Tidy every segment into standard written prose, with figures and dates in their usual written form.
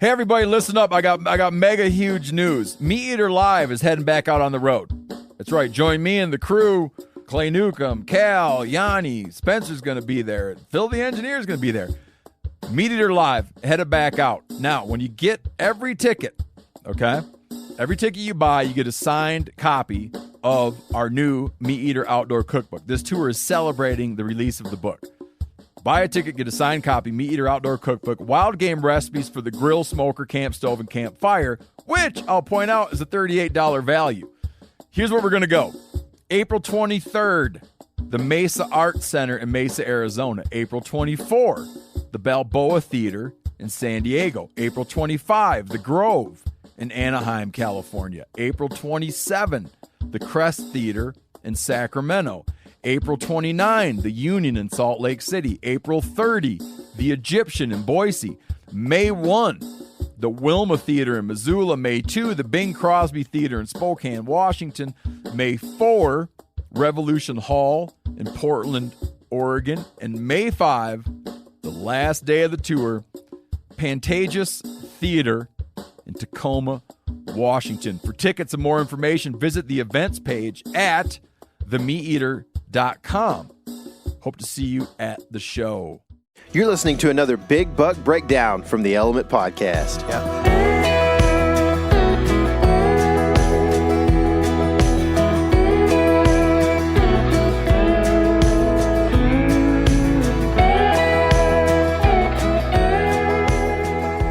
Hey everybody, listen up. I got mega huge news. Meat Eater Live is heading back out on the road. That's right. Join me and the crew. Clay Newcomb, Cal, Yanni, Spencer's going to be there. Phil the Engineer's going to be there. Meat Eater Live headed back out. Now, when you get every ticket, okay? Every ticket you buy, you get a signed copy of our new Meat Eater Outdoor Cookbook. This tour is celebrating the release of the book. Buy a ticket, get a signed copy, Meat Eater Outdoor Cookbook, wild game recipes for the grill, smoker, camp stove, and campfire, which I'll point out is a $38 value. Here's where we're going to go. April 23rd, the Mesa Arts Center in Mesa, Arizona. April 24, the Balboa Theater in San Diego. April 25, the Grove in Anaheim, California. April 27, the Crest Theater in Sacramento. April 29, the Union in Salt Lake City. April 30, the Egyptian in Boise. May 1, the Wilma Theater in Missoula. May 2, the Bing Crosby Theater in Spokane, Washington. May 4, Revolution Hall in Portland, Oregon. And May 5, the last day of the tour, Pantages Theater in Tacoma, Washington. For tickets and more information, visit the events page at themeateater.com. Hope to see you at the show. You're listening to another Big Buck Breakdown from the Element Podcast.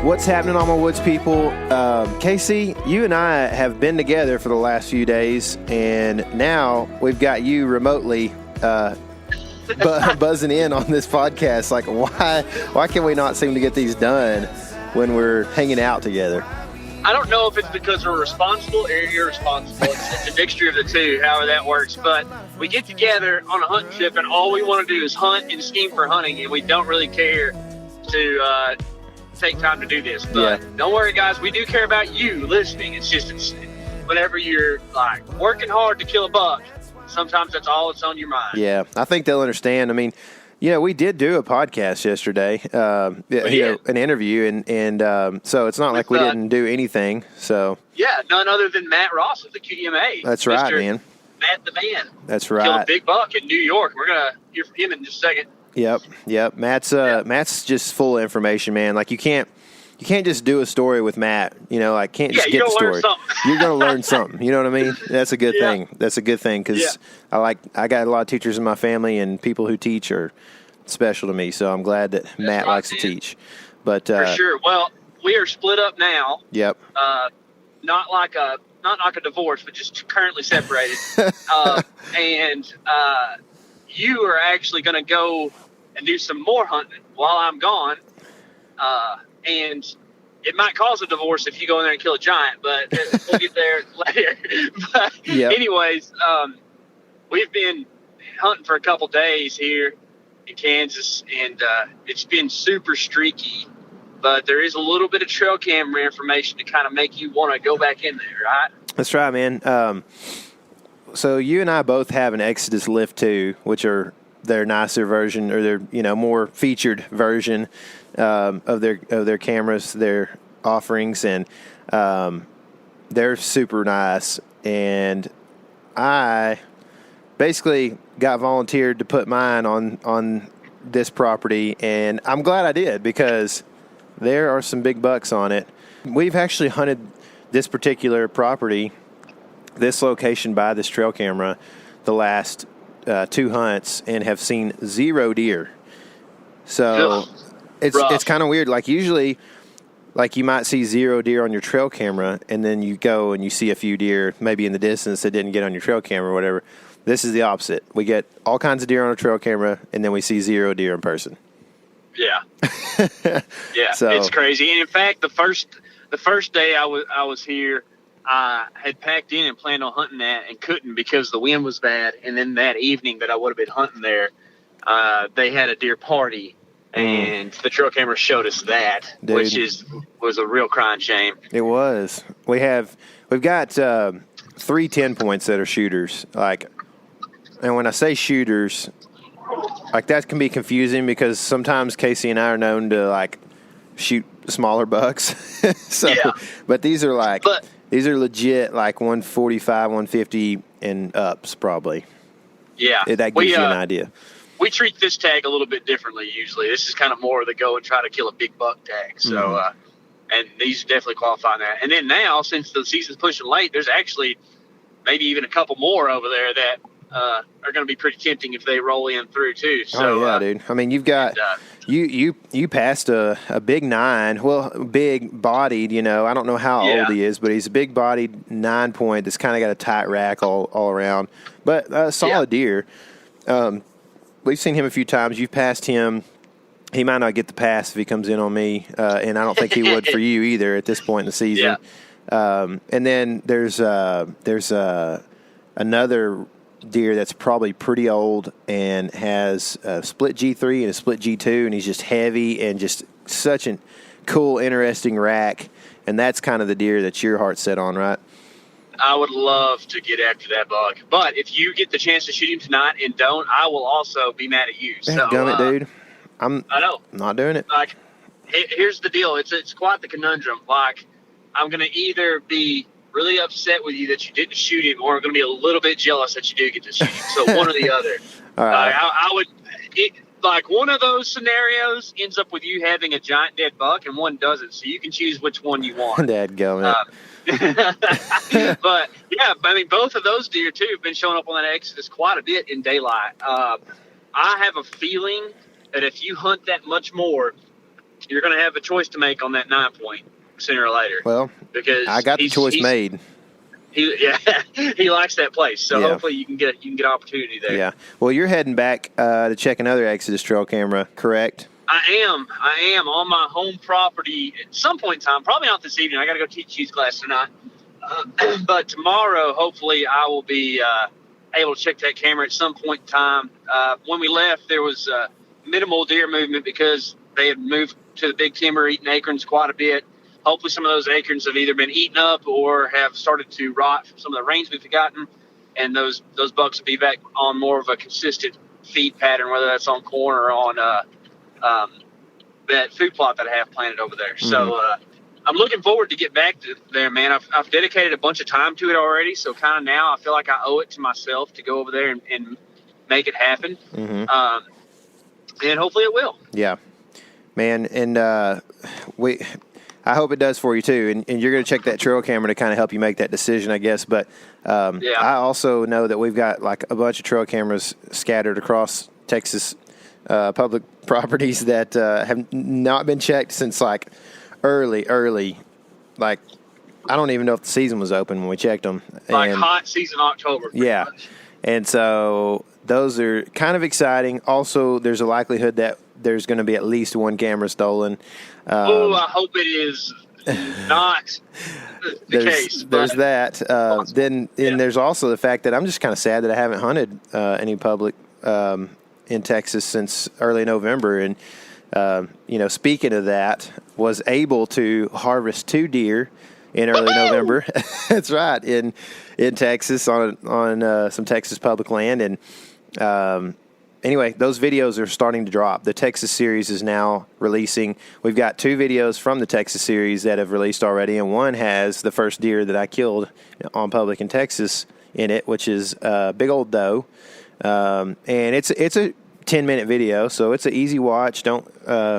What's happening, all my woods people? Casey, you and I have been together for the last few days, and now we've got you remotely buzzing in on this podcast. Like, why can we not seem to get these done when we're hanging out together? I don't know if it's because we're responsible or irresponsible. It's a mixture of the two, however that works. But we get together on a hunting trip, and all we want to do is hunt and scheme for hunting, and we don't really care to take time to do this. But Don't worry, guys. We do care about you listening. It's just whenever you're like working hard to kill a buck, sometimes that's all that's on your mind. Yeah, I think they'll understand. I mean, we did do a podcast yesterday, an interview, and so it's not like we didn't do anything. So none other than Matt Ross of the QDMA. That's right, man. Matt the Man. That's right. Killed a big buck in New York. We're gonna hear from him in just a second. Yep. Matt's just full of information, man. Like you can't just do a story with Matt. Can't just get the story. You're gonna learn something. You know what I mean? That's a good thing. That's a good thing because I got a lot of teachers in my family, and people who teach are special to me. So I'm glad that Matt likes to teach. But for sure. Well, we are split up now. Yep. Not like a divorce, but just currently separated. And you are actually going to go and do some more hunting while I'm gone. And it might cause a divorce if you go in there and kill a giant, but we'll get there later. But anyways, we've been hunting for a couple days here in Kansas, and it's been super streaky, but there is a little bit of trail camera information to kind of make you want to go back in there, right? That's right, man. So you and I both have an Exodus Lift 2, which are their nicer version, or their more featured version of their cameras, their offerings, and they're super nice. And I basically got volunteered to put mine on this property, and I'm glad I did because there are some big bucks on it. We've actually hunted this particular property, this location by this trail camera, the last 2 hunts, and have seen 0 deer. So it's kind of weird. Like usually, like you might see 0 deer on your trail camera, and then you go and you see a few deer maybe in the distance that didn't get on your trail camera or whatever. This is the opposite. We get all kinds of deer on a trail camera, and then we see 0 deer in person. Yeah. So, it's crazy. And in fact, the first day I was here, I had packed in and planned on hunting that and couldn't because the wind was bad. And then that evening that I would have been hunting there, they had a deer party, and the trail camera showed us that, dude, which was a real crying shame. It was. We've got 3 10 points that are shooters. And when I say shooters, that can be confusing because sometimes Casey and I are known to shoot smaller bucks. So, Yeah. but these are like But- these are legit like 145, 150 and ups probably. Yeah. That gives you an idea. We treat this tag a little bit differently usually. This is kind of more of the go and try to kill a big buck tag. So, and these definitely qualify on that. And then now, since the season's pushing late, there's actually maybe even a couple more over there that are going to be pretty tempting if they roll in through too. So, oh yeah, dude. I mean, you've got you passed a big 9. Well, big bodied. You know, I don't know how old he is, but he's a big bodied 9-point that's kind of got a tight rack all around, but a solid deer. We've seen him a few times. You've passed him. He might not get the pass if he comes in on me, and I don't think he would for you either at this point in the season. Yeah. And then there's another deer that's probably pretty old and has a split G3 and a split G2, and he's just heavy and just such a cool, interesting rack. And that's kind of the deer that your heart's set on, right? I would love to get after that buck, but if you get the chance to shoot him tonight and don't, I will also be mad at you. So, Gummit, dude. I know. Not doing it. Like, here's the deal. It's quite the conundrum. Like, I'm going to either be really upset with you that you didn't shoot him, or I'm going to be a little bit jealous that you do get to shoot him. So one or the other. All right. I would. Like, one of those scenarios ends up with you having a giant dead buck, and one doesn't. So you can choose which one you want. Dadgummit. But yeah, I mean, both of those deer too have been showing up on that Exodus quite a bit in daylight. I have a feeling that if you hunt that much more, you're going to have a choice to make on that 9-point sooner or later. Well, because I got the choice made. He likes that place, so hopefully you can get opportunity there. Yeah. Well, you're heading back to check another Exodus trail camera, correct? I am on my home property at some point in time. Probably not this evening. I got to go teach youth class tonight. But tomorrow, hopefully, I will be able to check that camera at some point in time. When we left, there was minimal deer movement because they had moved to the big timber, eating acorns quite a bit. Hopefully, some of those acorns have either been eaten up or have started to rot from some of the rains we've gotten, and those bucks will be back on more of a consistent feed pattern, whether that's on corn or on that food plot that I have planted over there. Mm-hmm. So I'm looking forward to get back to there, man. I've dedicated a bunch of time to it already, so kind of now I feel like I owe it to myself to go over there and make it happen. Mm-hmm. And hopefully it will. Yeah, man. And I hope it does for you too. And you're going to check that trail camera to kind of help you make that decision, I guess. But I also know that we've got like a bunch of trail cameras scattered across Texas public properties that have not been checked since like early. Like, I don't even know if the season was open when we checked them. Like hot season October. Yeah. Much. And so those are kind of exciting. Also, there's a likelihood that there's going to be at least one camera stolen. I hope it is not the case. There's that. Then there's also the fact that I'm just kind of sad that I haven't hunted any public in Texas since early November. And, speaking of that, was able to harvest 2 deer in early November. That's right, in Texas on some Texas public land. And anyway, those videos are starting to drop. The Texas series is now releasing. We've got 2 videos from the Texas series that have released already, and one has the first deer that I killed on public in Texas in it, which is a big old doe. And it's a 10-minute video, so it's an easy watch. Don't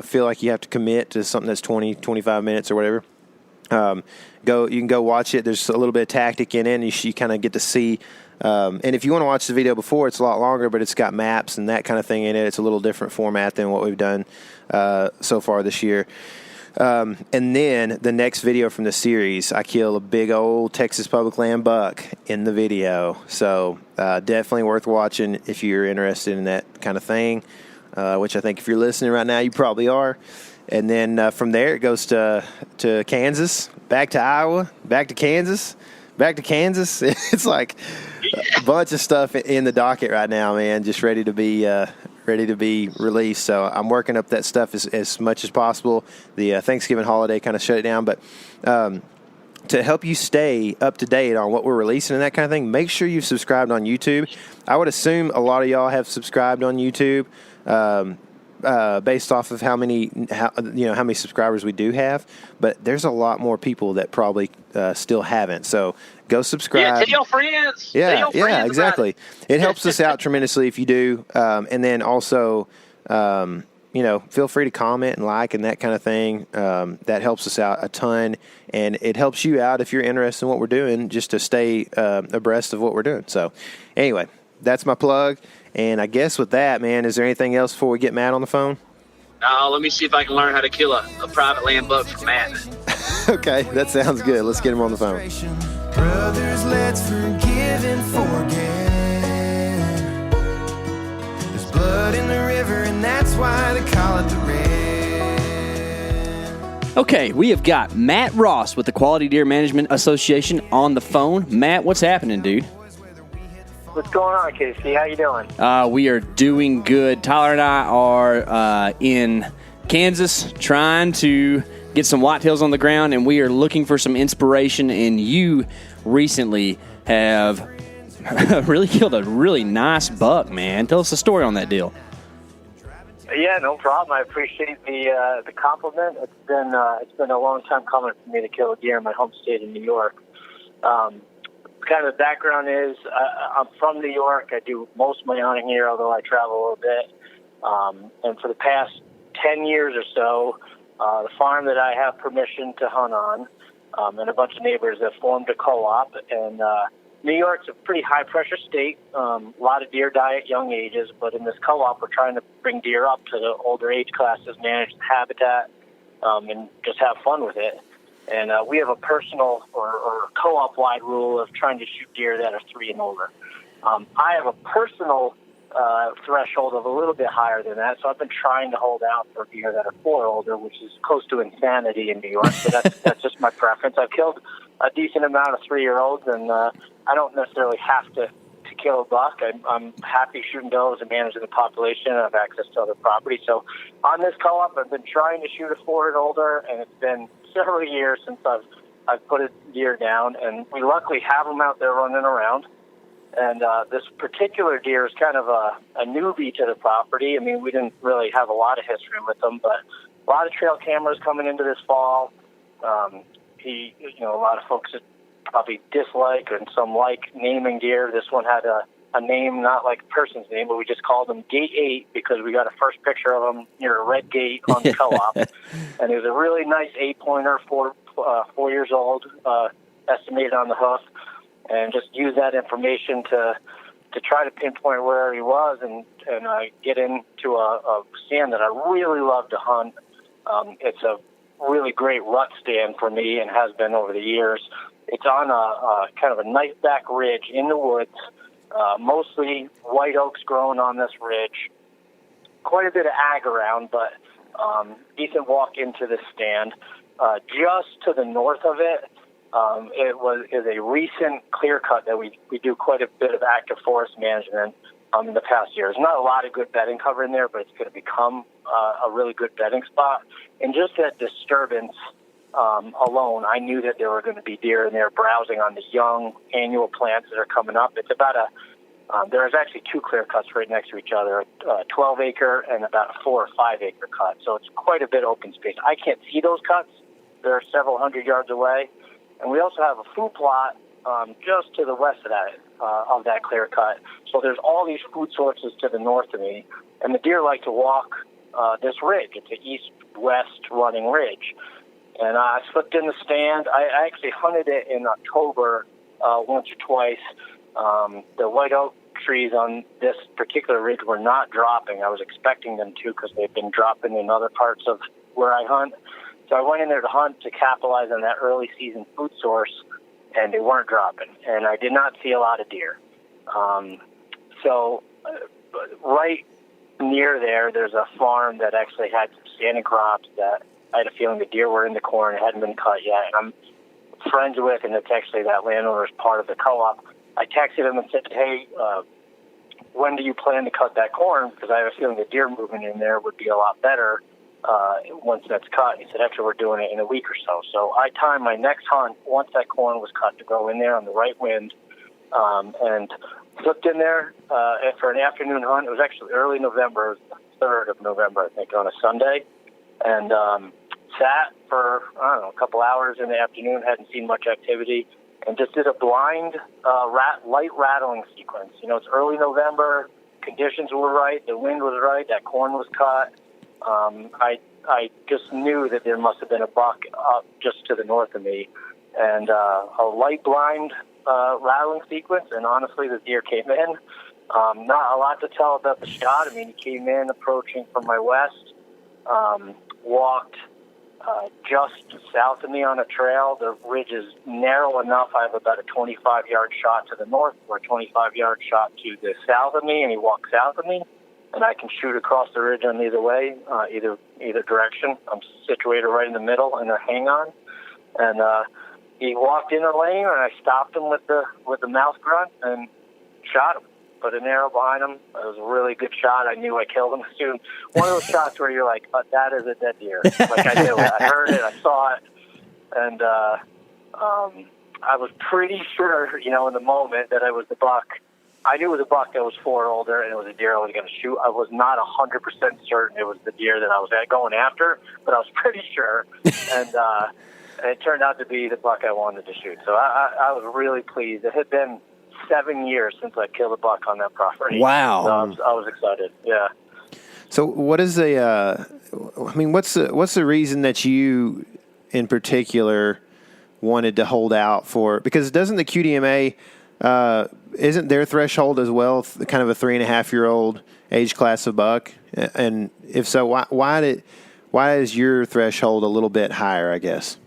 feel like you have to commit to something that's 20, 25 minutes or whatever. You can go watch it. There's a little bit of tactic in it, and you kind of get to see. And if you want to watch the video before, it's a lot longer, but it's got maps and that kind of thing in it. It's a little different format than what we've done so far this year. And then the next video from the series, I kill a big old Texas public land buck in the video. So definitely worth watching if you're interested in that kind of thing, which I think if you're listening right now, you probably are. And then from there, it goes to Kansas, back to Iowa, back to Kansas, back to Kansas. It's like a bunch of stuff in the docket right now, man, just ready to be released. So I'm working up that stuff as much as possible. The Thanksgiving holiday kind of shut it down, but to help you stay up to date on what we're releasing and that kind of thing, make sure you've subscribed on YouTube. I would assume a lot of y'all have subscribed on YouTube. based off of how many subscribers we do have, but there's a lot more people that probably still haven't. So go subscribe. Yeah, tell your friends. Yeah, Tell your friends about exactly. It helps us out tremendously if you do. And then also, feel free to comment and like and that kind of thing. That helps us out a ton, and it helps you out if you're interested in what we're doing, just to stay abreast of what we're doing. So anyway, that's my plug. And I guess with that, man, is there anything else before we get Matt on the phone? Let me see if I can learn how to kill a private land buck from Matt. Okay, that sounds good. Let's get him on the phone. Brothers, let's forgive and forget. There's blood in the river, and that's why they call it the red. Okay, we have got Matt Ross with the Quality Deer Management Association on the phone. Matt, what's happening, dude? What's going on, Casey? How you doing? We are doing good. Tyler and I are in Kansas trying to get some whitetails on the ground, and we are looking for some inspiration, and you recently have really killed a really nice buck, man. Tell us the story on that deal. Yeah, no problem. I appreciate the compliment. It's been a long time coming for me to kill a deer in my home state in New York. Kind of the background is I'm from New York. I do most of my hunting here, although I travel a little bit. And for the past 10 years or so, the farm that I have permission to hunt on, and a bunch of neighbors have formed a co-op. And New York's a pretty high-pressure state. A lot of deer die at young ages, but in this co-op, we're trying to bring deer up to the older age classes, manage the habitat, and just have fun with it. And we have a personal or co-op-wide rule of trying to shoot deer that are 3 and older. I have a personal threshold of a little bit higher than that, so I've been trying to hold out for deer that are 4 or older, which is close to insanity in New York, but that's just my preference. I've killed a decent amount of 3-year-olds, and I don't necessarily have to kill a buck. I'm happy shooting does and managing the population, and I have access to other property. So on this co-op, I've been trying to shoot a 4 and older, and it's been several years since I've put a deer down, and we luckily have them out there running around. And this particular deer is kind of a newbie to the property. I mean, we didn't really have a lot of history with them, but a lot of trail cameras coming into this fall. A lot of folks that probably dislike and some like naming deer. This one had a name, not like a person's name, but we just called him Gate 8 because we got a first picture of him near a red gate on the co-op. And it was a really nice 8-pointer, 4 years old, estimated on the hoof, and just use that information to try to pinpoint where he was and get into a stand that I really love to hunt. It's a really great rut stand for me and has been over the years. It's on a kind of a nice back ridge in the woods, mostly white oaks growing on this ridge. Quite a bit of ag around, but decent walk into the stand. Just to the north of it, is a recent clear cut that we do quite a bit of active forest management in the past years. Not a lot of good bedding cover in there, but it's going to become a really good bedding spot. And just that disturbance alone, I knew that there were going to be deer in there browsing on the young annual plants that are coming up. It's about there's actually 2 clear cuts right next to each other, a 12-acre and about a 4 or 5-acre cut. So it's quite a bit open space. I can't see those cuts. They're several hundred yards away. And we also have a food plot just to the west of that clear cut. So there's all these food sources to the north of me, and the deer like to walk this ridge. It's an east-west running ridge. And I slipped in the stand. I actually hunted it in October once or twice. The white oak trees on this particular ridge were not dropping. I was expecting them to because they've been dropping in other parts of where I hunt. So I went in there to hunt to capitalize on that early season food source, and they weren't dropping. And I did not see a lot of deer. So right near there's a farm that actually had some standing crops that I had a feeling the deer were in the corn. It hadn't been cut yet. And I'm friends with, and it's actually that landowner is part of the co-op. I texted him and said, hey, when do you plan to cut that corn? Because I have a feeling the deer moving in there would be a lot better once that's cut. He said, actually, we're doing it in a week or so. So I timed my next hunt once that corn was cut to go in there on the right wind, and slipped in there for an afternoon hunt. It was actually early November, 3rd of November, I think, on a Sunday, and sat for, I don't know, a couple hours in the afternoon, hadn't seen much activity, and just did a blind light rattling sequence. You know, it's early November, conditions were right, the wind was right, that corn was cut. I just knew that there must have been a buck up just to the north of me, and a light blind rattling sequence, and honestly, the deer came in. Not a lot to tell about the shot. I mean, he came in approaching from my west, walked just south of me on a trail. The ridge is narrow enough. I have about a 25-yard shot to the north or a 25-yard shot to the south of me, and he walked south of me, and I can shoot across the ridge on either way, either direction. I'm situated right in the middle in a hang-on, and he walked in a lane, and I stopped him with the mouth grunt and shot him. Put an arrow behind him. It was a really good shot. I knew I killed him soon. One of those shots where you're like, oh, that is a dead deer. Like I knew it. I heard it. I saw it. And I was pretty sure, you know, in the moment that it was the buck. I knew it was a buck that was 4 or older, and it was a deer I was going to shoot. I was not 100% certain it was the deer that I was going after, but I was pretty sure. And it turned out to be the buck I wanted to shoot. So I was really pleased. It had been 7 years since I killed a buck on that property. Wow. So I was excited. Yeah. So what is what's the reason that you in particular wanted to hold out for? Because doesn't the QDMA, isn't their threshold as well kind of a 3.5-year-old age class of buck? And if so, why is your threshold a little bit higher, I guess?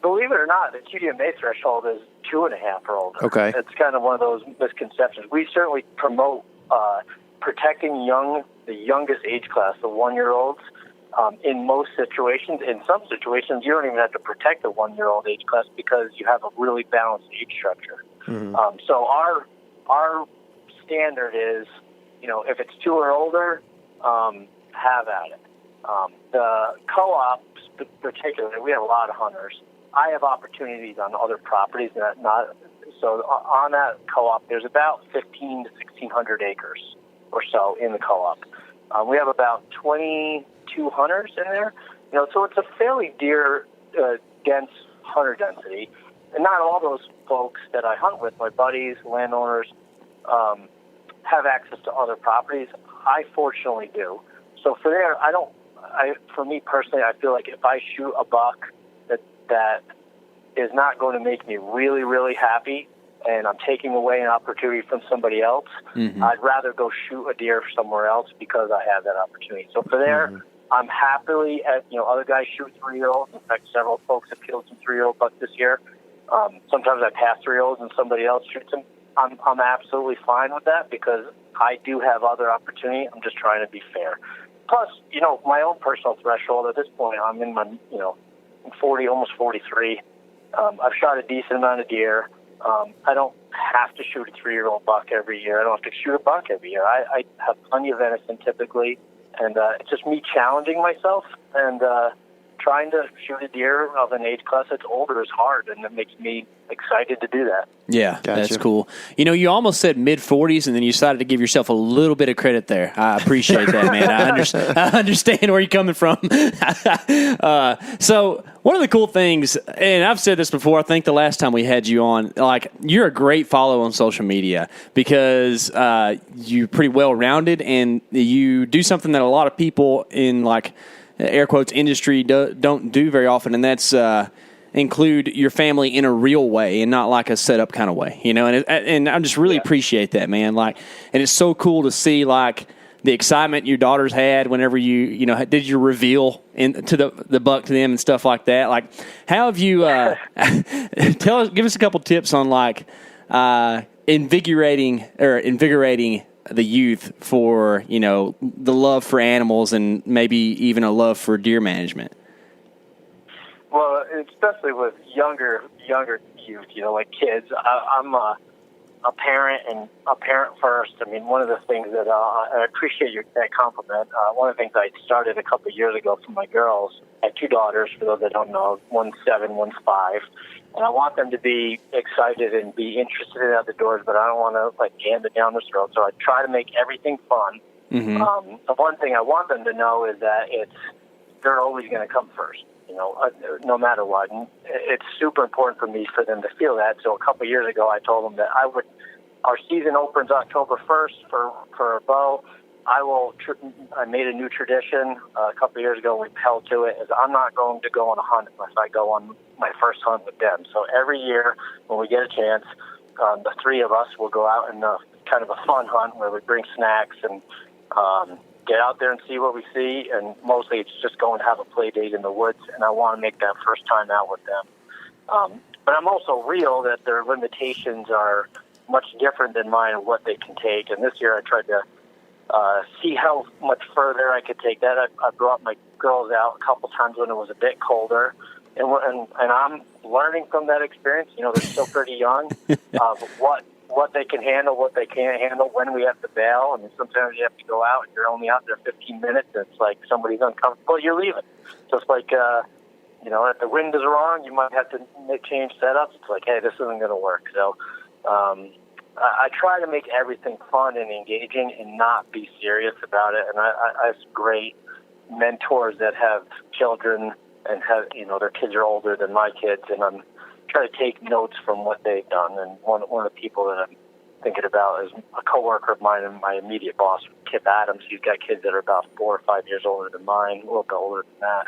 Believe it or not, the QDMA threshold is 2.5 or older. Okay. It's kind of one of those misconceptions. We certainly promote protecting the youngest age class, the 1-year-olds, in most situations. In some situations, you don't even have to protect the 1-year-old age class because you have a really balanced age structure. Mm-hmm. So our standard is, you know, if it's 2 or older, have at it. The co-ops, particularly, we have a lot of hunters. I have opportunities on other properties that so on that co-op, there's about 1,500 to 1,600 acres or so in the co-op. We have about 22 hunters in there, you know, so it's a fairly dense hunter density. And not all those folks that I hunt with, my buddies, landowners, have access to other properties. I fortunately do. So for me personally, I feel like if I shoot a buck that is not going to make me really, really happy, and I'm taking away an opportunity from somebody else, mm-hmm. I'd rather go shoot a deer somewhere else because I have that opportunity. So for there, mm-hmm. I'm happily other guys shoot 3-year-olds. In fact, several folks have killed some 3-year-old bucks this year. Sometimes I pass 3-year-olds and somebody else shoots them. I'm absolutely fine with that because I do have other opportunity. I'm just trying to be fair. Plus, you know, my own personal threshold at this point, I'm in my, you know, 40, almost 43. I've shot a decent amount of deer. I don't have to shoot a 3-year-old buck every year. I don't have to shoot a buck every year. I have plenty of venison typically, and it's just me challenging myself and trying to shoot a deer of an age class that's older is hard, and it makes me excited to do that. Yeah, gotcha. That's cool. You know, you almost said mid-40s, and then you decided to give yourself a little bit of credit there. I appreciate that, man. I understand where you're coming from. So one of the cool things, and I've said this before, I think the last time we had you on, like, you're a great follow on social media because you're pretty well-rounded, and you do something that a lot of people in, like, air quotes industry don't do very often, and that's include your family in a real way and not like a setup kind of way, you know. And I just really appreciate that, man. Like, and it's so cool to see like the excitement your daughters had whenever you did your reveal to the buck to them and stuff like that. Like, how have you give us a couple tips on like invigorating the youth for, you know, the love for animals and maybe even a love for deer management? Well, especially with younger youth, you know, like kids. I'm a parent and a parent first. I mean, one of the things that I appreciate that compliment. One of the things I started a couple of years ago for my girls. I have 2 daughters, for those that don't know. One's 7, one's 5. And I want them to be excited and be interested in outdoors, but I don't want to, like, jam it down their throat. So I try to make everything fun. The one thing I want them to know is that they're always going to come first, no matter what. And it's super important for me for them to feel that. So a couple of years ago, I told them that our season opens October 1st for a bow. I made a new tradition a couple of years ago. We held to it. Is I'm not going to go on a hunt unless I go on my first hunt with them. So every year when we get a chance, the three of us will go out and kind of a fun hunt where we bring snacks and get out there and see what we see. And mostly it's just going to have a play date in the woods. And I want to make that first time out with them. But I'm also real that their limitations are much different than mine and what they can take. And this year I tried to see how much further I could take that. I brought my girls out a couple times when it was a bit colder, and I'm learning from that experience. They're still pretty young, what they can handle, what they can't handle, when we have to bail. I mean, sometimes you have to go out and you're only out there 15 minutes. And it's like somebody's uncomfortable, you're leaving. So it's like, if the wind is wrong, you might have to change setups. It's like, hey, this isn't going to work. So I try to make everything fun and engaging and not be serious about it. And I have some great mentors that have children and have, their kids are older than my kids, and I'm trying to take notes from what they've done. And one of the people that I'm thinking about is a coworker of mine and my immediate boss, Kip Adams. He's got kids that are about 4 or 5 years older than mine, a little bit older than that.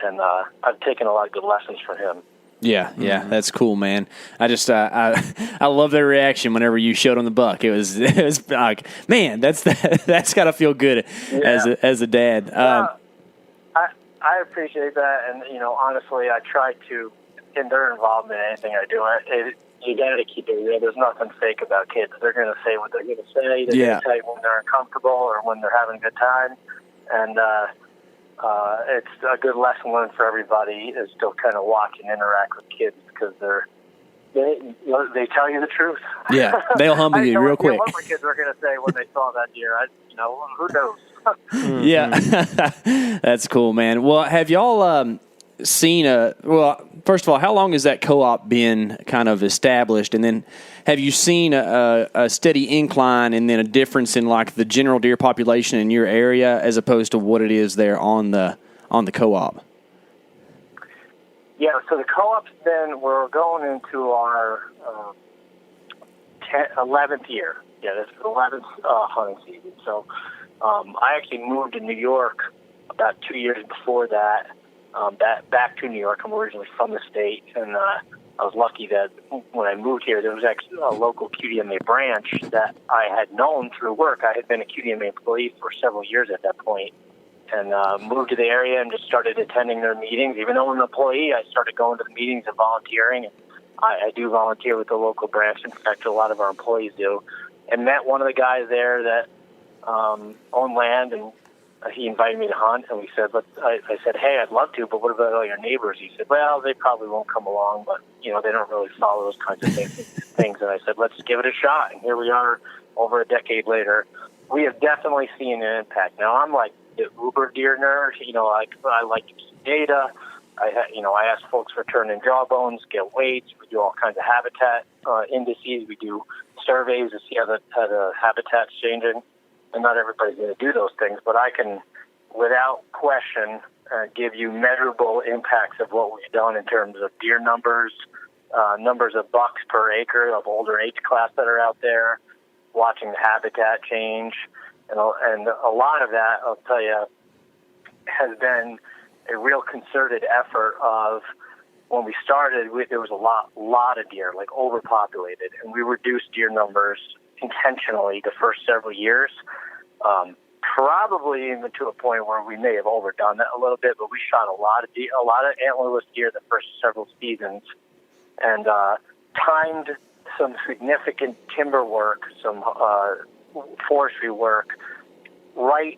And I've taken a lot of good lessons from him. Yeah, that's cool, man. I just I love their reaction whenever you showed them the buck. It was like, man, that's got to feel good as a dad. I appreciate that, and honestly, I try to, in their involvement in anything I do, you got to keep it real. There's nothing fake about kids. They're going to say what they're going to say. They're going to tell you when they're uncomfortable or when they're having a good time, and it's a good lesson learned for everybody is still kind of watch and interact with kids because they tell you the truth. Yeah, they'll humble you real quick. What my kids were going to say when they saw that deer, who knows? Yeah, that's cool, man. Well, have y'all seen first of all, how long has that co-op been kind of established? And then have you seen a steady incline and then a difference in like the general deer population in your area as opposed to what it is there on the co-op? Yeah, so the co-op's we're going into our 11th year. Yeah, this is the 11th hunting season. So I actually moved to New York about 2 years before that, back to New York. I'm originally from the state, and I was lucky that when I moved here, there was actually a local QDMA branch that I had known through work. I had been a QDMA employee for several years at that point, and moved to the area and just started attending their meetings. Even though I'm an employee, I started going to the meetings and volunteering. And I do volunteer with the local branch. In fact, a lot of our employees do. And met one of the guys there that owned land, and he invited me to hunt. And we said, I said, hey, I'd love to, but what about all your neighbors? He said, well, they probably won't come along, but they don't really follow those kinds of things. And I said, let's give it a shot. And here we are, over a decade later. We have definitely seen an impact. Now I'm like the uber deer nerd. I like to see data. I ask folks for turn-in jawbones, get weights. We do all kinds of habitat indices. We do surveys to see how the habitat's changing. And not everybody's going to do those things, but I can, without question, give you measurable impacts of what we've done in terms of deer numbers, numbers of bucks per acre of older age class that are out there, watching the habitat change. And a lot of that, I'll tell you, has been a real concerted effort of when we started, there was a lot of deer, like overpopulated, and we reduced deer numbers intentionally the first several years, probably even to a point where we may have overdone that a little bit, but we shot a lot of antlerless deer the first several seasons, and timed some significant timber work, some forestry work, right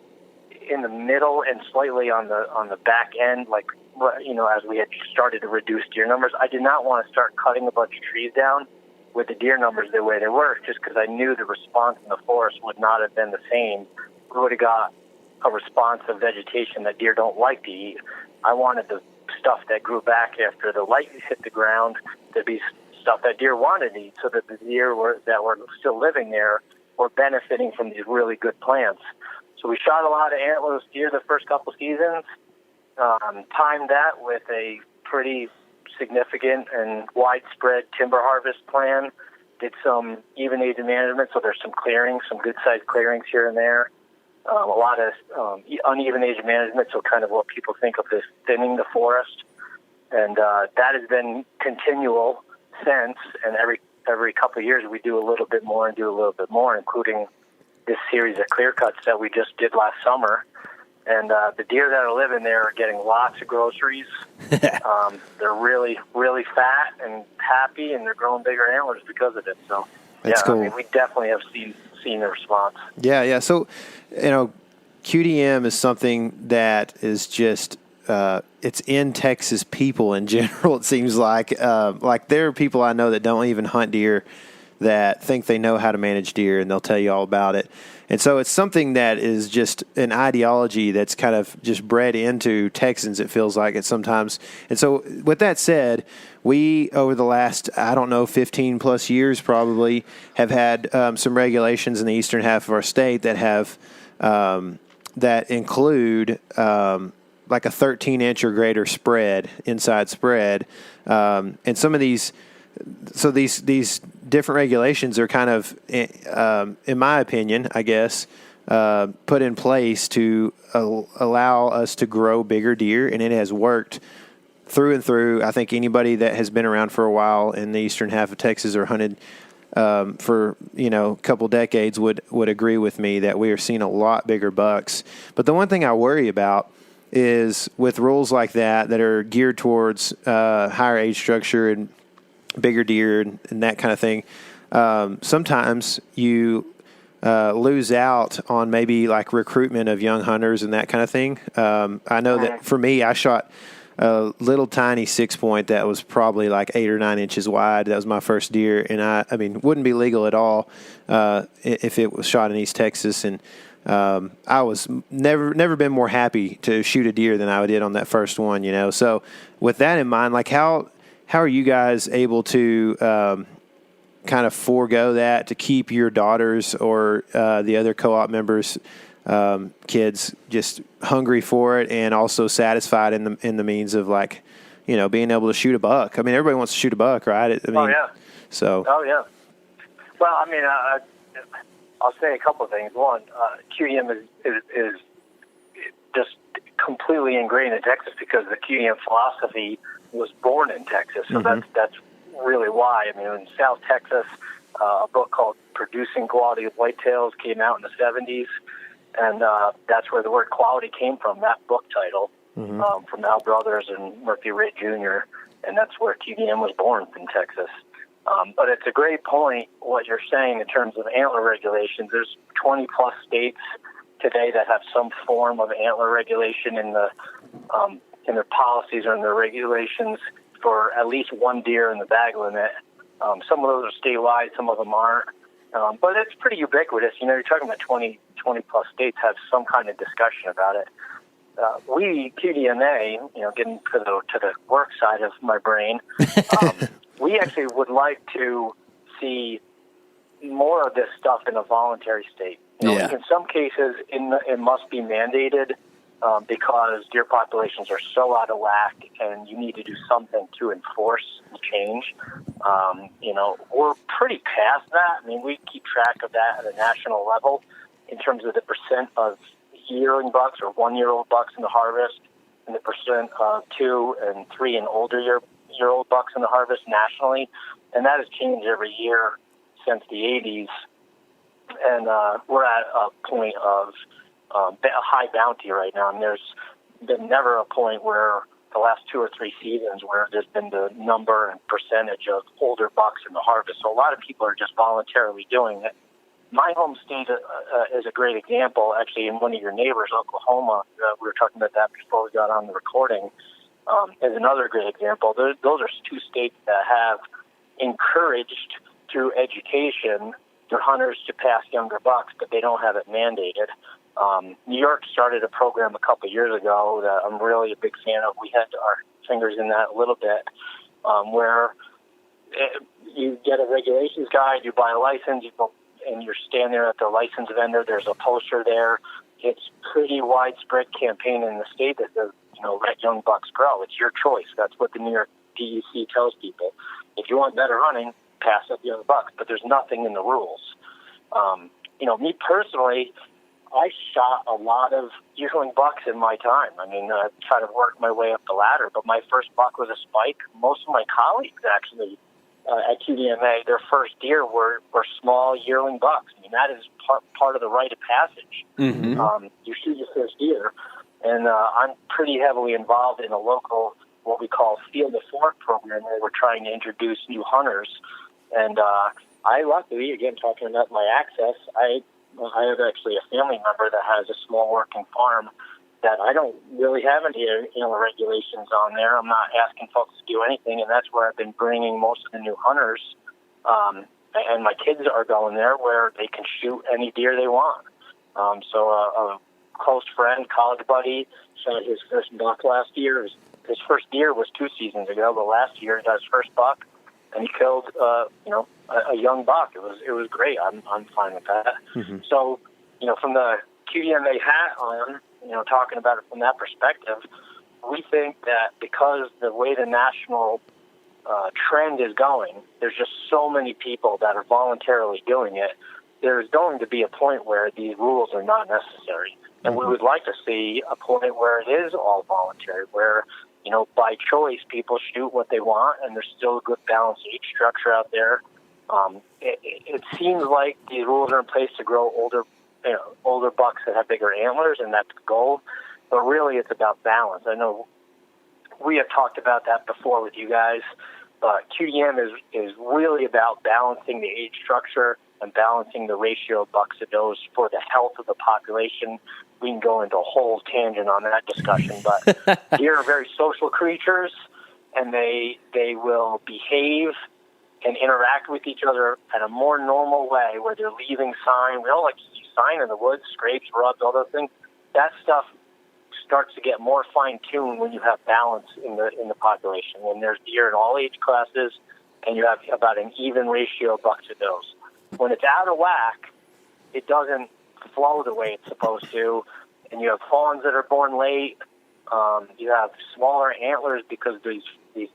in the middle and slightly on the back end, as we had started to reduce deer numbers. I did not want to start cutting a bunch of trees down with the deer numbers the way they were, just because I knew the response in the forest would not have been the same. We would have got a response of vegetation that deer don't like to eat. I wanted the stuff that grew back after the light hit the ground to be stuff that deer wanted to eat, so that the deer that were still living there were benefiting from these really good plants. So we shot a lot of antlerless deer the first couple seasons, timed that with a pretty significant and widespread timber harvest plan, did some even age management, so there's some clearings, some good-sized clearings here and there, a lot of uneven age management, so kind of what people think of as thinning the forest. And that has been continual since, and every couple of years we do a little bit more and do a little bit more, including this series of clear cuts that we just did last summer. And the deer that are living there are getting lots of groceries. They're really, really fat and happy, and they're growing bigger antlers because of it. So, That's cool. I mean, we definitely have seen the response. Yeah. So, QDM is something that is just it's in Texas people in general. It seems like there are people I know that don't even hunt deer that think they know how to manage deer, and they'll tell you all about it. And so it's something that is just an ideology that's kind of just bred into Texans, it feels like it sometimes. And so with that said, we, over the last, 15 plus years probably, have had some regulations in the eastern half of our state that have that include like a 13-inch or greater spread, inside spread. And some of these different regulations are kind of, in my opinion, I guess, put in place to allow us to grow bigger deer, and it has worked through and through. I think anybody that has been around for a while in the eastern half of Texas or hunted for a couple decades would agree with me that we are seeing a lot bigger bucks. But the one thing I worry about is with rules like that are geared towards higher age structure and bigger deer and that kind of thing, sometimes you lose out on maybe like recruitment of young hunters and that kind of thing. I know that for me, I shot a little tiny 6-point that was probably like 8 or 9 inches wide. That was my first deer, and I mean, wouldn't be legal at all if it was shot in East Texas. And I was never been more happy to shoot a deer than I did on that first one. So with that in mind, like how are you guys able to kind of forego that to keep your daughters or the other co-op members' kids just hungry for it and also satisfied in the means of being able to shoot a buck? I mean, everybody wants to shoot a buck, right? Oh yeah. So. Oh yeah. Well, I mean, I'll say a couple of things. One, QDM is just completely ingrained in Texas because the QDM philosophy was born in Texas, so that's really why. I mean, in South Texas, a book called Producing Quality of Whitetails came out in the 70s, and that's where the word quality came from, that book title, from Al Brothers and Murphy Ray Jr., and that's where QDM was born in Texas. But it's a great point, what you're saying in terms of antler regulations. There's 20-plus states today that have some form of antler regulation in their policies or in their regulations for at least one deer in the bag limit. Some of those are statewide, some of them aren't. But it's pretty ubiquitous. You're talking about 20-plus states have some kind of discussion about it. We, QDMA, getting to the work side of my brain, we actually would like to see more of this stuff in a voluntary state. In some cases, it must be mandated because deer populations are so out of whack, and you need to do something to enforce the change. We're pretty past that. I mean, we keep track of that at a national level in terms of the percent of yearling bucks or 1-year-old bucks in the harvest, and the percent of 2 and 3 and older year-old bucks in the harvest nationally, and that has changed every year since the 80s. And we're at a point of a high bounty right now, and there's been never a point where the last 2 or 3 seasons where there's been the number and percentage of older bucks in the harvest. So a lot of people are just voluntarily doing it. My home state is a great example. Actually, in one of your neighbors, Oklahoma, we were talking about that before we got on the recording, is another great example. Those are 2 states that have encouraged through education their hunters to pass younger bucks, but they don't have it mandated. New York started a program a couple of years ago that I'm really a big fan of. We had our fingers in that a little bit, where you get a regulations guide, you buy a license, you go, and you're standing there at the license vendor. There's a poster there it's pretty widespread campaign in the state that says, let young bucks grow. It's your choice. That's what the New York DEC tells people. If you want better hunting, pass up young bucks. But there's nothing in the rules. Me personally, I shot a lot of yearling bucks in my time. I mean, I tried to work my way up the ladder, but my first buck was a spike. Most of my colleagues, actually, at QDMA, their first deer were small yearling bucks. I mean, that is part of the rite of passage. Mm-hmm. You shoot your first deer, and I'm pretty heavily involved in a local, what we call Field of Fork program, where we're trying to introduce new hunters. And I luckily, again, talking about my access, I have actually a family member that has a small working farm that I don't really have any regulations on there. I'm not asking folks to do anything, and that's where I've been bringing most of the new hunters. And my kids are going there where they can shoot any deer they want. So a close friend, college buddy, shot his first buck last year. His first deer was 2 seasons ago, but last year he got his first buck, and he killed a young buck. It was great. I'm fine with that. Mm-hmm. So from the QDMA hat on, talking about it from that perspective, we think that because the way the national trend is going, there's just so many people that are voluntarily doing it. There's going to be a point where these rules are not necessary. And we would like to see a point where it is all voluntary, where, by choice, people shoot what they want, and there's still a good balanced age structure out there. It seems like these rules are in place to grow older bucks that have bigger antlers, and that's the goal. But really, it's about balance. I know we have talked about that before with you guys, but QDM is really about balancing the age structure and balancing the ratio of bucks to does for the health of the population. We can go into a whole tangent on that discussion, but deer are very social creatures, and they will behave and interact with each other at a more normal way, where they're leaving sign. We don't like to see sign in the woods, scrapes, rubs, all those things. That stuff starts to get more fine-tuned when you have balance in the population, when there's deer in all age classes, and you have about an even ratio of bucks to does. When it's out of whack, it doesn't flow the way it's supposed to, and you have fawns that are born late. You have smaller antlers because these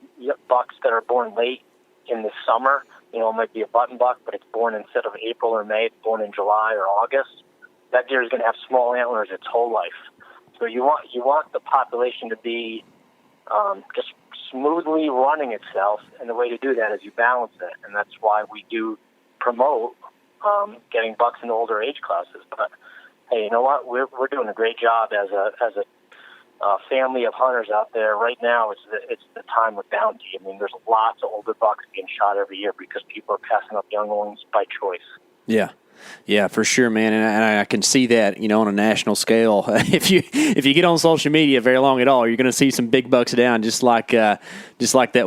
bucks that are born late in the summer, it might be a button buck, but it's born instead of April or May, it's born in July or August. That deer is going to have small antlers its whole life. So you want the population to be just smoothly running itself, and the way to do that is you balance it, and that's why we do promote getting bucks in older age classes. But hey, you know what? We're doing a great job as a family of hunters out there right now. It's the time of bounty. I mean, there's lots of older bucks being shot every year because people are passing up young ones by choice. Yeah, for sure, man, and I can see that, on a national scale. If you get on social media very long at all, you're going to see some big bucks down, just like that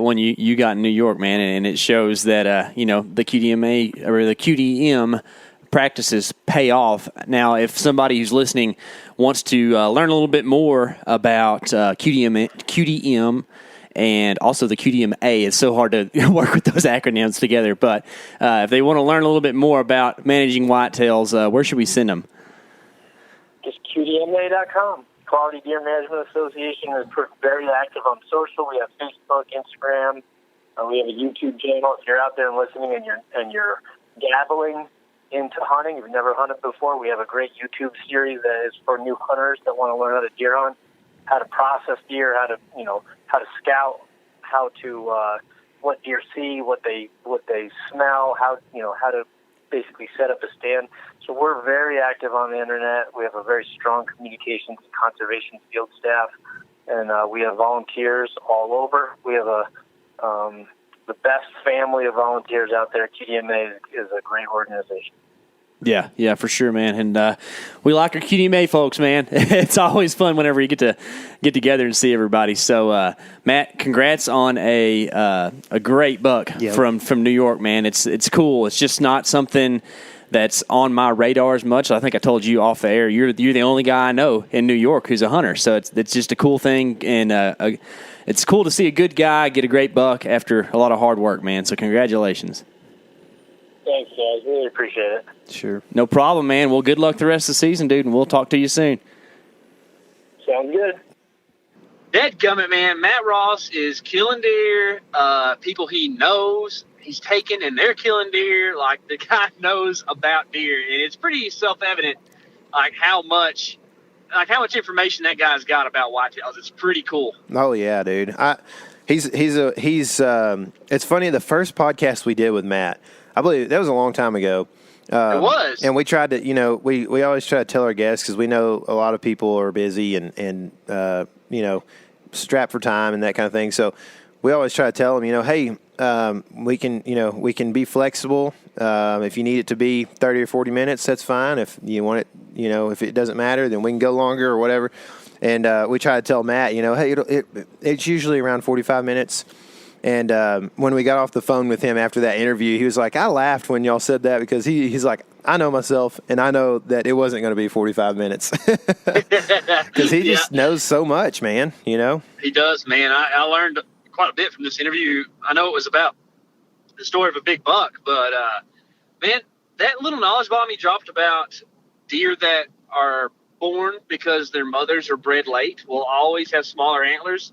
one you got in New York, man, and it shows that the QDMA or the QDM practices pay off. Now, if somebody who's listening wants to learn a little bit more about QDM and also the QDMA, it's so hard to work with those acronyms together. But if they want to learn a little bit more about managing whitetails, where should we send them? Just QDMA.com. Quality Deer Management Association is very active on social. We have Facebook, Instagram. We have a YouTube channel. If you're out there and listening and you're dabbling into hunting, you've never hunted before, we have a great YouTube series that is for new hunters that want to learn how to deer hunt, how to process deer, how to scout, how to what deer see, what they smell, how to basically set up a stand. So we're very active on the internet. We have a very strong communications and conservation field staff, and we have volunteers all over. We have the best family of volunteers out there. QDMA is a great organization. Yeah, for sure, man. And we like our QDMA folks, man. It's always fun whenever you get to get together and see everybody. So, Matt, congrats on a great buck from New York, man. It's cool. It's just not something that's on my radar as much. I think I told you off the air, you're the only guy I know in New York who's a hunter. So it's just a cool thing, and it's cool to see a good guy get a great buck after a lot of hard work, man. So congratulations. Thanks, guys. Really appreciate it. Sure. No problem, man. Well, good luck the rest of the season, dude, and we'll talk to you soon. Sounds good. Dadgummit, man. Matt Ross is killing deer. People he knows he's taking, and they're killing deer. Like, the guy knows about deer, and it's pretty self-evident, like how much information that guy's got about whitetails. It's pretty cool. Oh yeah, dude. He's it's funny. The first podcast we did with Matt, I believe that was a long time ago. It was. And we tried to, we always try to tell our guests, because we know a lot of people are busy and strapped for time and that kind of thing. So we always try to tell them, hey, we can be flexible. If you need it to be 30 or 40 minutes, that's fine. If you want it, if it doesn't matter, then we can go longer or whatever. And we try to tell Matt, hey, it's usually around 45 minutes. And when we got off the phone with him after that interview, he was like, I laughed when y'all said that, because he's like, I know myself, and I know that it wasn't going to be 45 minutes. Because he just knows so much, man, He does, man. I learned quite a bit from this interview. I know it was about the story of a big buck, but, man, that little knowledge bomb he dropped about deer that are born because their mothers are bred late will always have smaller antlers.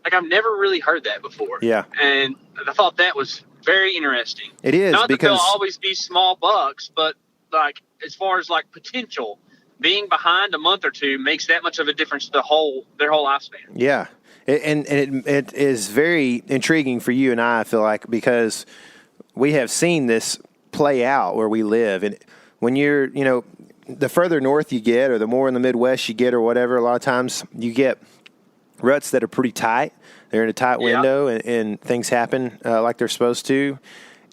Like, I've never really heard that before. Yeah. And I thought that was very interesting. It is, not because that they'll always be small bucks, but like, as far as like potential, being behind a month or two makes that much of a difference to their whole lifespan. Yeah. It is very intriguing for you and I feel like, because we have seen this play out where we live. And when you're, the further north you get, or the more in the Midwest you get, or whatever, a lot of times you get ruts that are pretty tight. They're in a tight window, and things happen like they're supposed to.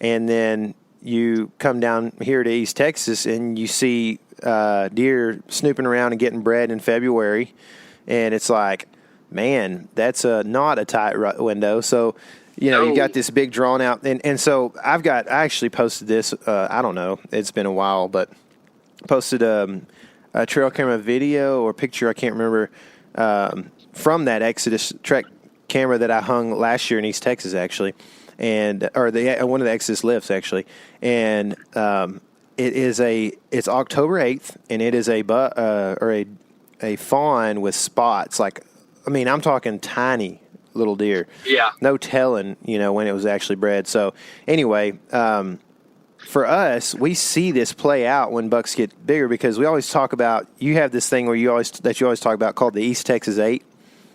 And then you come down here to East Texas, and you see deer snooping around and getting bred in February. And it's like, man, that's not a tight rut window. So, you got this big drawn out. And so I actually posted this, I don't know, it's been a while, but posted a trail camera video or picture, I can't remember, from that Exodus Trek camera that I hung last year in East Texas, actually, one of the Exodus lifts, actually, and it's October 8th, and it is a fawn with spots. Like, I mean, I'm talking tiny little deer. Yeah. No telling, when it was actually bred. So anyway, for us, we see this play out when bucks get bigger, because we always talk about, you have this thing you always talk about called the East Texas 8.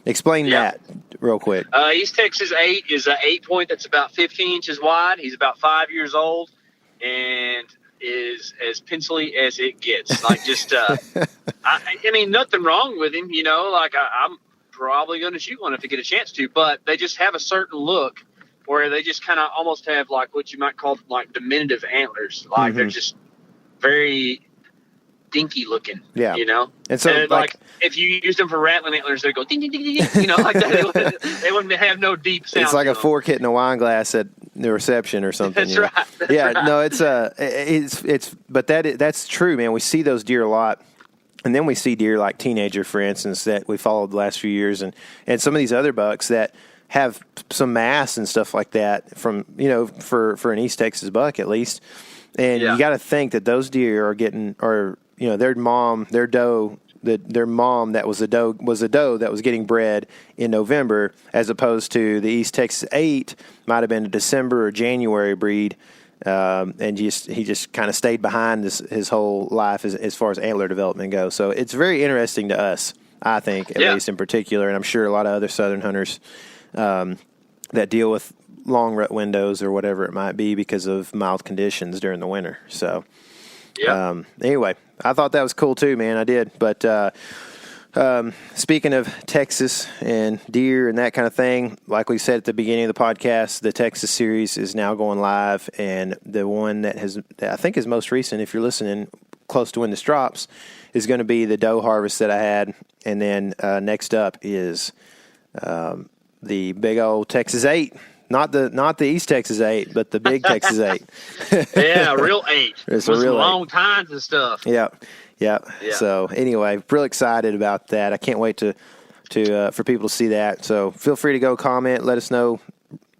Explain that real quick. East Texas 8 is an 8-point that's about 15 inches wide. He's about 5 years old and is as pencily as it gets. Like, just, I mean, nothing wrong with him, like I'm probably going to shoot one if I get a chance to, but they just have a certain look where they just kind of almost have like what you might call like diminutive antlers. Like, they're just very dinky looking, And so, like if you use them for rattling antlers, they go ding ding ding ding, like that. They wouldn't have no deep sound. It's like a fork hitting a wine glass at the reception or something. That's right. That's right. No, but that's true, man. We see those deer a lot. And then we see deer like Teenager, for instance, that we followed the last few years, and some of these other bucks that have some mass and stuff like that from, for an East Texas buck at least. And you got to think that those deer are getting, their mom that was a doe that was getting bred in November, as opposed to the East Texas 8 might have been a December or January breed. And he just kind of stayed behind his whole life as far as antler development goes. So it's very interesting to us, I think, at least in particular, and I'm sure a lot of other southern hunters that deal with long rut windows or whatever it might be because of mild conditions during the winter. So anyway, I thought that was cool too, man. I did. But speaking of Texas and deer and that kind of thing, like we said at the beginning of the podcast, the Texas series is now going live, and the one that I think is most recent, if you're listening close to when this drops, is going to be the doe harvest that I had, and then next up is the big old Texas 8. Not the East Texas 8, but the big Texas 8. Yeah, real 8. It's with a real some 8. long tines and stuff. Yeah. So anyway, real excited about that. I can't wait to for people to see that. So feel free to go comment. Let us know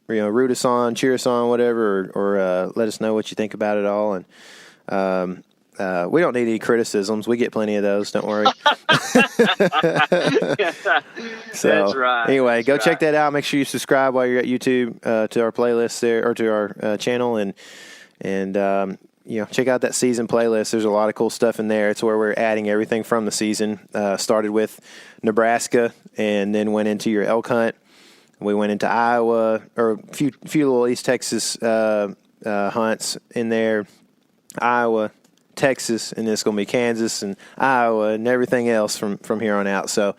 root us on, cheer us on, whatever, or let us know what you think about it all. And we don't need any criticisms. We get plenty of those. Don't worry. That's right. Anyway, go That's check right. that out. Make sure you subscribe while you're at YouTube to our playlist there, or to our channel, and check out that season playlist. There's a lot of cool stuff in there. It's where we're adding everything from the season. Started with Nebraska, and then went into your elk hunt. We went into Iowa, or a few little East Texas hunts in there. Iowa, Texas, and it's going to be Kansas and Iowa and everything else from here on out. So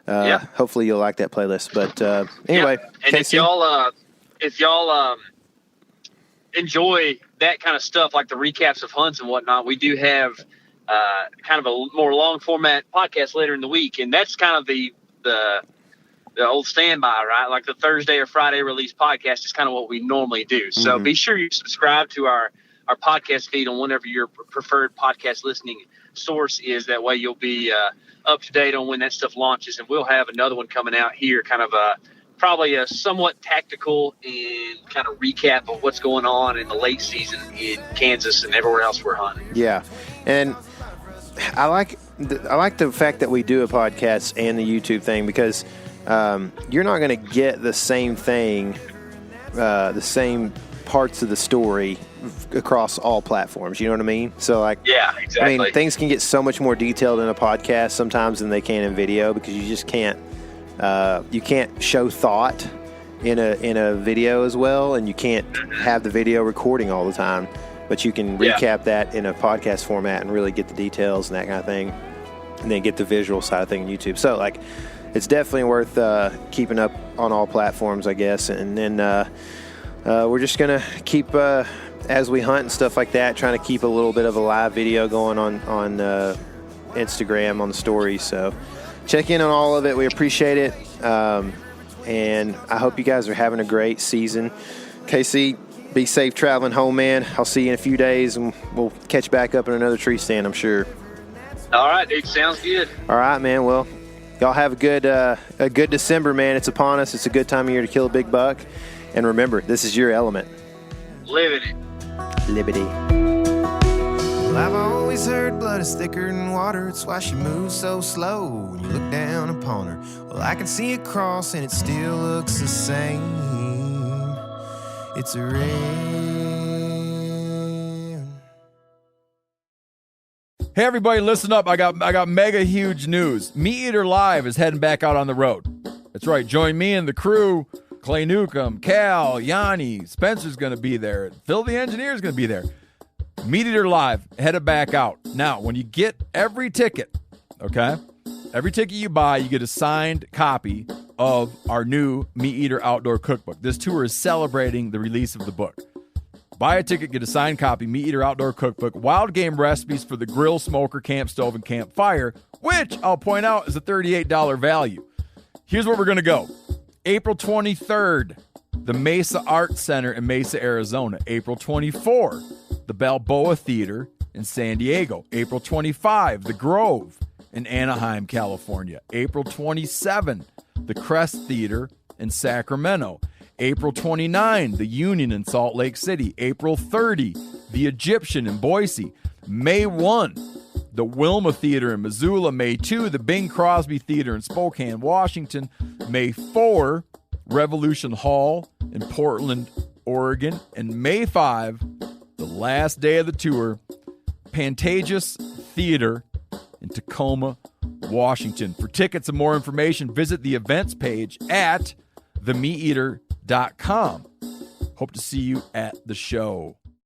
hopefully you'll like that playlist. But anyway, and Casey, if y'all enjoy that kind of stuff, like the recaps of hunts and whatnot, we do have kind of a more long format podcast later in the week, and that's kind of the old standby, right? Like the Thursday or Friday release podcast is kind of what we normally do. So be sure you subscribe to our podcast feed on whatever your preferred podcast listening source is. That way you'll be up to date on when that stuff launches, and we'll have another one coming out here, kind of probably a somewhat tactical and kind of recap of what's going on in the late season in Kansas and everywhere else we're hunting. Yeah, and I like the fact that we do a podcast and the YouTube thing, because you're not going to get the same thing, the same parts of the story across all platforms. You know what I mean? So, like, yeah, exactly. I mean, things can get so much more detailed in a podcast sometimes than they can in video, because you just can't. You can't show thought in a video as well, and you can't have the video recording all the time. But you can recap that in a podcast format and really get the details and that kind of thing, and then get the visual side of thing on YouTube. So, like, it's definitely worth keeping up on all platforms, I guess. And then we're just gonna keep as we hunt and stuff like that, trying to keep a little bit of a live video going on Instagram on the stories. So check in on all of it. We appreciate it, and I hope you guys are having a great season. KC, be safe traveling home, man. I'll see you in a few days, and we'll catch back up in another tree stand, I'm sure. All right, dude. Sounds good. All right, man. Well, y'all have a good December, man. It's upon us. It's a good time of year to kill a big buck. And remember, this is your element. Living it. Liberty. Well, I've always heard blood is thicker than water. It's why she moves so slow when you look down upon her. Well, I can see it cross and it still looks the same. It's a rain. Hey everybody, listen up. I got mega huge news. Meat Eater Live is heading back out on the road. That's right. Join me and the crew. Clay Newcomb, Cal, Yanni, Spencer's going to be there. Phil the engineer's going to be there. Meat Eater Live, headed back out. Now, when you get every ticket, okay, every ticket you buy, you get a signed copy of our new Meat Eater Outdoor Cookbook. This tour is celebrating the release of the book. Buy a ticket, get a signed copy, Meat Eater Outdoor Cookbook, wild game recipes for the grill, smoker, camp stove, and campfire, which I'll point out is a $38 value. Here's where we're going to go. April 23rd, the Mesa Art Center in Mesa, Arizona. April 24, the Balboa Theater in San Diego. April 25, the Grove in Anaheim, California. April 27, the Crest Theater in Sacramento. April 29, the Union in Salt Lake City. April 30, the Egyptian in Boise. May 1, the Wilma Theater in Missoula. May 2, the Bing Crosby Theater in Spokane, Washington. May 4, Revolution Hall in Portland, Oregon. And May 5, the last day of the tour, Pantages Theater in Tacoma, Washington. For tickets and more information, visit the events page at themeateater.com. Hope to see you at the show.